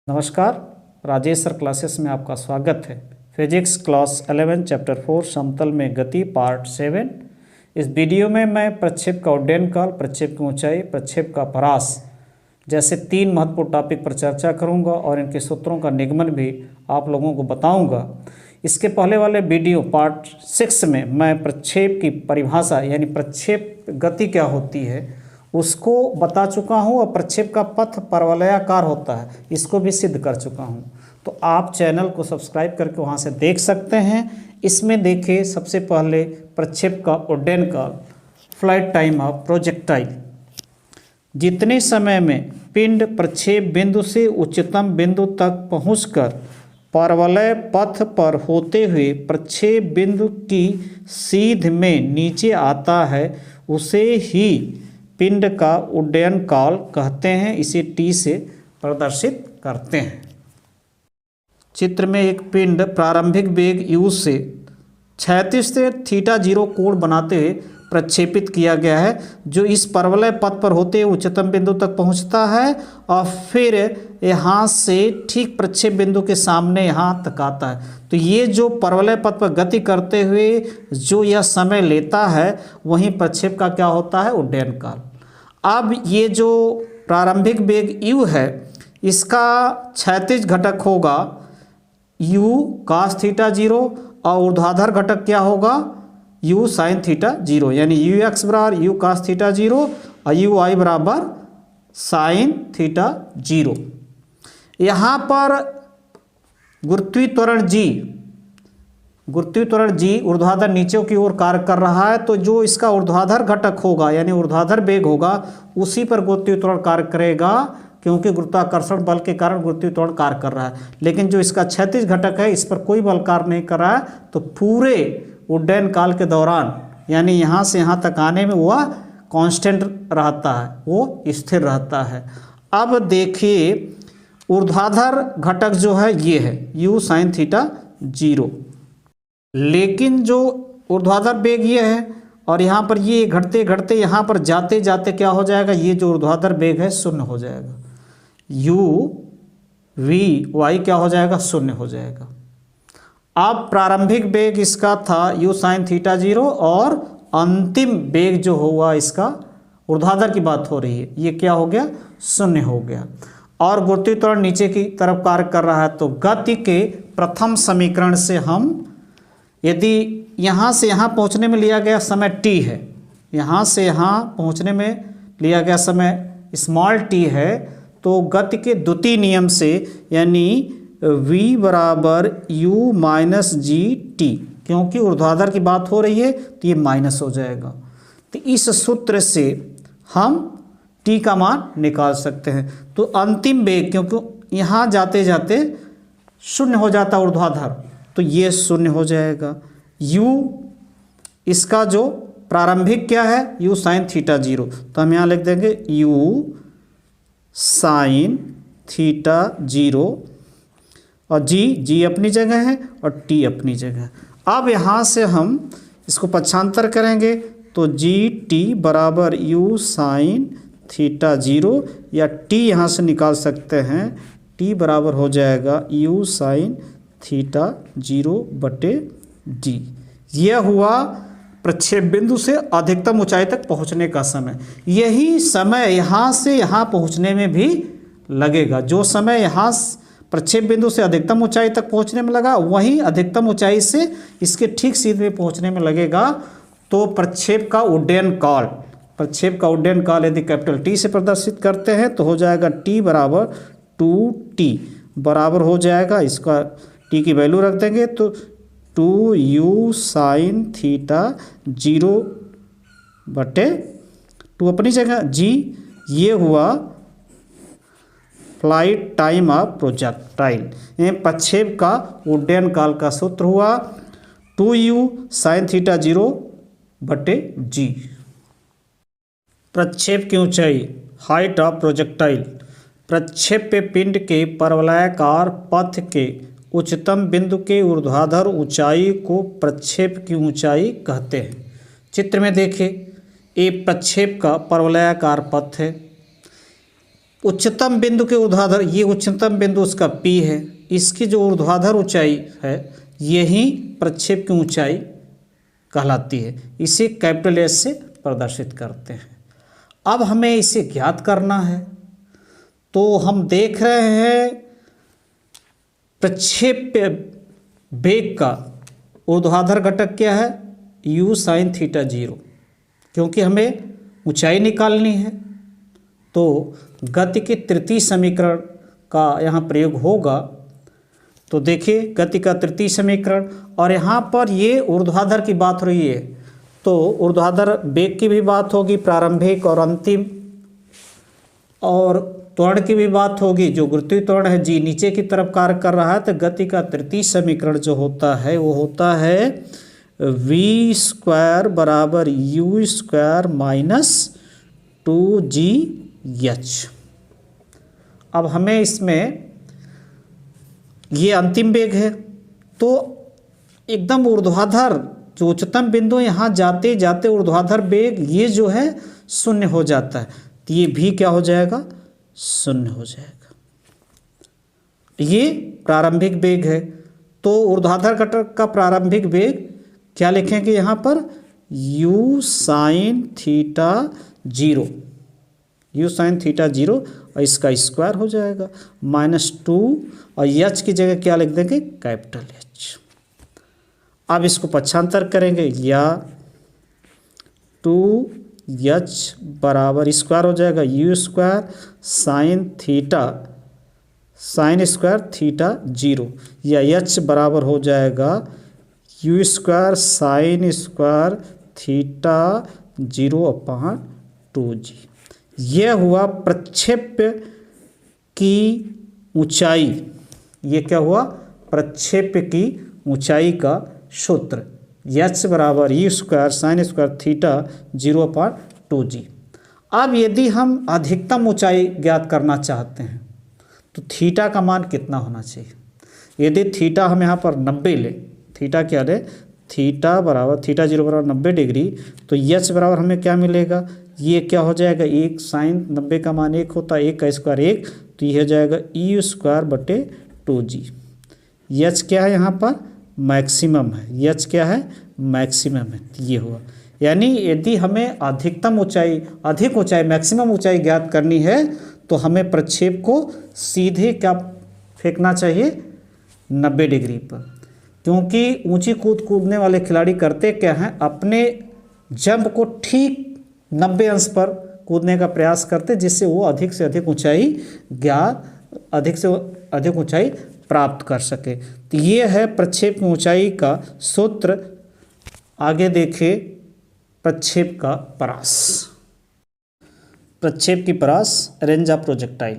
नमस्कार, Rajesh sir classes में आपका स्वागत है। फिजिक्स क्लास 11 चैप्टर 4 समतल में गति पार्ट 7। इस वीडियो में मैं प्रक्षेप का उड्डयन काल, प्रक्षेप की ऊंचाई, प्रक्षेप का परास जैसे 3 महत्वपूर्ण टॉपिक पर चर्चा करूंगा और इनके सूत्रों का निगमन भी आप लोगों को बताऊंगा। इसके पहले वाले वीडियो पार्ट 6 में मैं प्रक्षेप की परिभाषा यानी प्रक्षेप गति क्या होती है उसको बता चुका हूँ और प्रक्षेप का पथ परवलयाकार होता है इसको भी सिद्ध कर चुका हूँ। तो आप चैनल को सब्सक्राइब करके वहाँ से देख सकते हैं। इसमें देखिए, सबसे पहले प्रक्षेप का उड्डयन काल, फ्लाइट टाइम ऑफ प्रोजेक्टाइल। जितने समय में पिंड प्रक्षेप बिंदु से उच्चतम बिंदु तक पहुंचकर परवलय पथ पर होते हुए प्रक्षेप बिंदु की सीध में नीचे आता है उसे ही पिंड का उड्डयन काल कहते हैं। इसे टी से प्रदर्शित करते हैं। चित्र में एक पिंड प्रारंभिक वेग u से क्षैतिज से θ0 कोण बनाते हुए प्रक्षेपित किया गया है, जो इस परवलय पथ पर होते हुए उच्चतम बिंदु तक पहुंचता है और फिर यहाँ से ठीक प्रक्षेप बिंदु के सामने यहाँ तक आता है। तो ये जो परवलय पथ पर गति करते हुए जो यह समय लेता है वहीं प्रक्षेप का क्या होता है, उड्डयन काल। अब ये जो प्रारंभिक वेग u है इसका क्षैतिज घटक होगा u cos θ0 और ऊर्ध्वाधर घटक क्या होगा u sin θ0, यानी ux बराबर u cos θ0 और uy बराबर sin θ0। यहाँ पर गुरुत्वीत्वरण g ऊर्ध्वाधर नीचे की ओर कार्य कर रहा है, तो जो इसका ऊर्ध्वाधर घटक होगा यानी ऊर्ध्वाधर वेग होगा उसी पर गुरुत्वीत्वरण कार्य करेगा, क्योंकि गुरुत्वाकर्षण बल के कारण गुरुत्वीत्वरण कार्य कर रहा है। लेकिन जो इसका क्षैतिज घटक है इस पर कोई बल कार्य नहीं कर रहा है, तो पूरे उड्डयन काल के दौरान यानी यहाँ से यहाँ तक आने में वह कांस्टेंट रहता है, वो स्थिर रहता है। अब देखिए, ऊर्ध्वाधर घटक जो है ये है u sin θ0, लेकिन जो ऊर्ध्वाधर वेग ये है और यहाँ पर ये घटते घटते यहाँ पर जाते जाते क्या हो जाएगा, ये जो ऊर्ध्वाधर वेग है शून्य हो जाएगा, u v y क्या हो जाएगा, शून्य हो जाएगा। अब प्रारंभिक वेग इसका था u sin θ0 और अंतिम वेग जो हुआ इसका ऊर्ध्वाधर की बात हो रही है, ये क्या हो गया, शून्य हो गया। और गुरुत्वीत्वरण नीचे की तरफ कार्य कर रहा है, तो गति के प्रथम समीकरण से हम यदि यहाँ से यहाँ पहुँचने में लिया गया समय t है, यहाँ से यहाँ पहुँचने में लिया गया समय स्मॉल t है, तो गति के द्वितीय नियम से यानी v बराबर u माइनस जी टी, क्योंकि ऊर्ध्वाधर की बात हो रही है तो ये माइनस हो जाएगा। तो इस सूत्र से हम t का मान निकाल सकते हैं। तो अंतिम वेग, क्योंकि यहाँ जाते जाते शून्य हो जाता ऊर्ध्वाधर, तो ये शून्य हो जाएगा। u इसका जो प्रारंभिक क्या है, u sin θ0, तो हम यहाँ लिख देंगे u sin θ0 और g अपनी जगह है और t अपनी जगह है। अब यहाँ से हम इसको पक्षांतर करेंगे तो gt बराबर u sin θ0 या t यहाँ से निकाल सकते हैं, t बराबर हो जाएगा u sin θ0 बटे d। यह हुआ प्रक्षेप बिंदु से अधिकतम ऊंचाई तक पहुंचने का समय। यही समय यहाँ से यहाँ पहुंचने में भी लगेगा। जो समय यहाँ प्रक्षेप बिंदु से अधिकतम ऊंचाई तक पहुंचने में लगा वहीं अधिकतम ऊंचाई से इसके ठीक सीध में पहुंचने में लगेगा। तो प्रक्षेप का उड्डयन काल यदि कैपिटल T से प्रदर्शित करते हैं तो हो जाएगा T बराबर 2T बराबर हो जाएगा, इसका T की वैल्यू रख देंगे तो 2u sin θ0 बटे 2 अपनी जगह g। ये हुआ फ्लाइट टाइम ऑफ प्रोजेक्टाइल, प्रक्षेप का उड्डयन काल का सूत्र हुआ 2u sin θ0 बटे g। प्रक्षेप की ऊंचाई, हाइट ऑफ प्रोजेक्टाइल। प्रक्षेप पे पिंड के परवलयाकार पथ के उच्चतम बिंदु के ऊर्ध्वाधर ऊंचाई को प्रक्षेप की ऊंचाई कहते हैं। चित्र में देखिए, ये प्रक्षेप का परवलयाकार पथ है, उच्चतम बिंदु के ऊर्ध्वाधर, ये उच्चतम बिंदु उसका P है, इसकी जो ऊर्ध्वाधर ऊंचाई है यही प्रक्षेप की ऊंचाई कहलाती है। इसे कैपिटल एस से प्रदर्शित करते हैं। अब हमें इसे ज्ञात करना है, तो हम देख रहे हैं प्रक्षेप वेग का ऊर्ध्वाधर घटक क्या है, u sin थीटा 0, क्योंकि हमें ऊंचाई निकालनी है तो गति के तृतीय समीकरण का यहाँ प्रयोग होगा। तो देखिए गति का तृतीय समीकरण, और यहाँ पर ये ऊर्ध्वाधर की बात हो रही है तो ऊर्ध्वाधर वेग की भी बात होगी, प्रारंभिक और अंतिम, और त्वरण की भी बात होगी। जो गुरुत्वीय त्वरण है जी नीचे की तरफ कार्य कर रहा है, तो गति का तृतीय समीकरण जो होता है वो होता है v स्क्वायर बराबर u स्क्वायर माइनस 2gh। अब हमें इसमें ये अंतिम वेग है, तो एकदम ऊर्ध्वाधर जो उच्चतम बिंदु यहाँ जाते जाते ऊर्ध्वाधर वेग ये जो है शून्य हो जाता है, तो ये भी क्या हो जाएगा, शून्य हो जाएगा। ये प्रारंभिक वेग है, तो ऊर्ध्वाधर घटक का प्रारंभिक वेग क्या लिखेंगे यहाँ पर, u sign theta 0, u sign theta 0, और इसका स्क्वायर हो जाएगा -2, और h की जगह क्या लिख देंगे, कैपिटल H। अब इसको पक्षांतर करेंगे, या 2h बराबर स्क्वायर हो जाएगा u square sine square theta 0, या h बराबर हो जाएगा u square sine square theta 0/2g। यह हुआ प्रक्षेप की ऊंचाई, ये क्या हुआ, प्रक्षेप की ऊंचाई का सूत्र h बराबर u square sine square theta 0/2g। अब यदि हम अधिकतम ऊंचाई ज्ञात करना चाहते हैं तो थीटा का मान कितना होना चाहिए। यदि थीटा हम यहाँ पर 90 ले, थीटा क्या ले, थीटा 0 बराबर 90 डिग्री, तो h बराबर हमें क्या मिलेगा, ये क्या हो जाएगा, 1 साइन 90 का मान 1 होता है, 1 का स्क्वायर 1, तो ये हो जाएगा u स्क्वायर बटे 2g। h क्या है यहाँ पर, मैक्सिमम है, h क्या है, मैक्सिमम है, ये हुआ। यानी यदि हमें अधिकतम ऊंचाई, अधिक ऊंचाई, मैक्सिमम ऊंचाई ज्ञात करनी है तो हमें प्रक्षेप को सीधे क्या फेंकना चाहिए, 90 डिग्री पर, क्योंकि ऊंची कूदने वाले खिलाड़ी करते क्या हैं, अपने जंप को ठीक 90 अंश पर कूदने का प्रयास करते, जिससे वो अधिक से अधिक ऊंचाई अधिक से अधिक ऊंचाई प्राप्त कर सके। तो ये है प्रक्षेप की ऊंचाई का सूत्र। आगे देखिए प्रक्षेप का परास। प्रक्षेप की परास, रेंज ऑफ प्रोजेक्टाइल।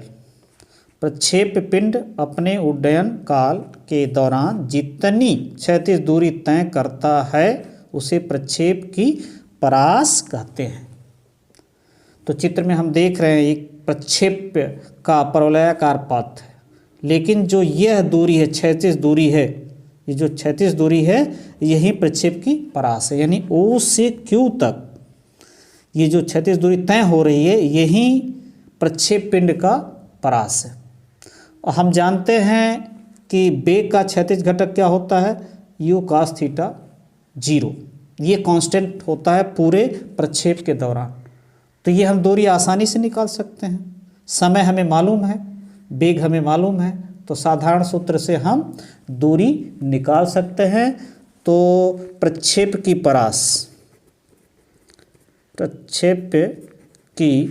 प्रक्षेप पिंड अपने उड्डयन काल के दौरान जितनी क्षैतिज दूरी तय करता है उसे प्रक्षेप की परास कहते हैं। तो चित्र में हम देख रहे हैं एक प्रक्षेप का परवलयाकार पथ है, लेकिन जो यह दूरी है, क्षैतिज दूरी है, ये जो क्षैतिज दूरी है यही प्रक्षेप की परास है। यानी O से Q तक ये जो क्षैतिज दूरी तय हो रही है यही प्रक्षेप पिंड का परास है। और हम जानते हैं कि वेग का क्षैतिज घटक क्या होता है, u cos थीटा 0, ये कांस्टेंट होता है पूरे प्रक्षेप के दौरान। तो ये हम दूरी आसानी से निकाल सकते हैं। समय हमें मालूम है, वेग हमें मालूम है, तो साधारण सूत्र से हम दूरी निकाल सकते हैं। तो प्रक्षेप की परास, प्रक्षेप की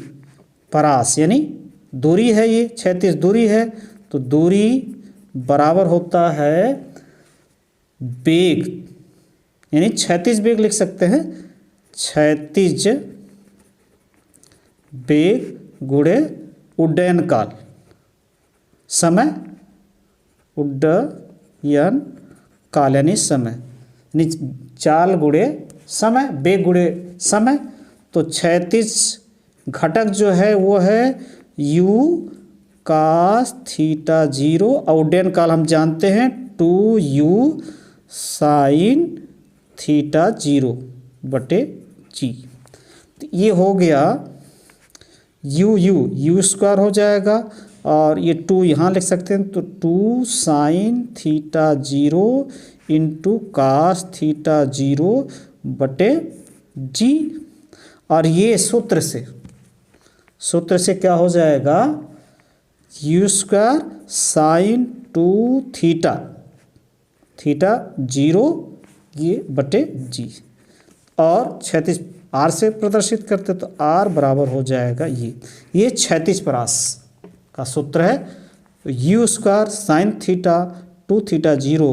परास यानी दूरी है, ये क्षैतिज दूरी है, तो दूरी बराबर होता है वेग, यानी क्षैतिज वेग लिख सकते हैं, क्षैतिज वेग गुणे उड्डयन काल, समय उड्डयन काल यानी समय, यानी चाल गुणे समय, वेग गुणे समय। तो क्षैतिज घटक जो है वो है u cos थीटा 0, और उड्डयन काल हम जानते हैं 2u sin थीटा 0 बटे g। तो ये हो गया यू स्क्वायर हो जाएगा, और ये 2 यहाँ लिख सकते हैं, तो 2 sine theta 0 into cos theta 0 बटे जी। और ये सूत्र से क्या हो जाएगा, यू स्क्वायर साइन 2 थीटा 0 ये बटे जी, और 36 आर से प्रदर्शित करते तो आर बराबर हो जाएगा ये 36 परास का सूत्र है। तो you square sine theta 2 theta 0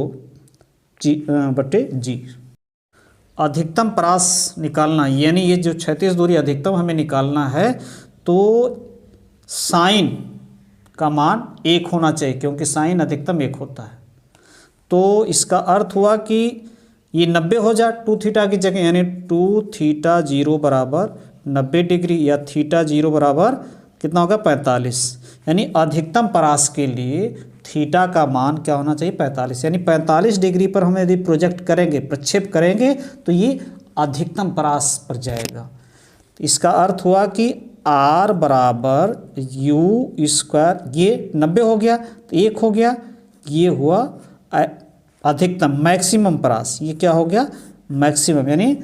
जी बटे जी। अधिकतम परास निकालना, यानी ये जो 36 दूरी अधिकतम हमें निकालना है, तो साइन का मान 1 होना चाहिए, क्योंकि साइन अधिकतम 1 होता है। तो इसका अर्थ हुआ कि ये 90 हो जाए 2 थीटा की जगह, यानी 2 थीटा 0 बराबर 90 डिग्री, या थीटा 0 बराबर कितना होगा 45। यानी अधिकतम परास के लिए थीटा का मान क्या होना चाहिए 45, यानी 45 डिग्री पर हम यदि प्रोजेक्ट करेंगे, प्रक्षेप करेंगे, तो ये अधिकतम परास पर जाएगा। तो इसका अर्थ हुआ कि आर बराबर यू स्क्वायर, ये 90 हो गया तो 1 हो गया, ये हुआ अधिकतम मैक्सिमम परास, ये क्या हो गया मैक्सिमम। यानी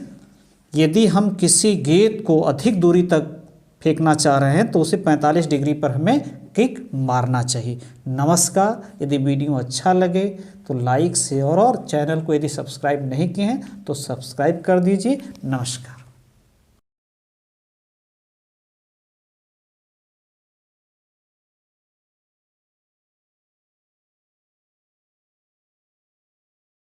यदि हम किसी गेंद को अधिक दूरी तक फेंकना चाह रहे हैं तो उसे 45 डिग्री पर हमें किक मारना चाहिए। नमस्कार, यदि वीडियो अच्छा लगे तो लाइक शेयर, और चैनल को यदि सब्सक्राइब नहीं किए हैं तो सब्सक्राइब कर दीजिए। नमस्कार।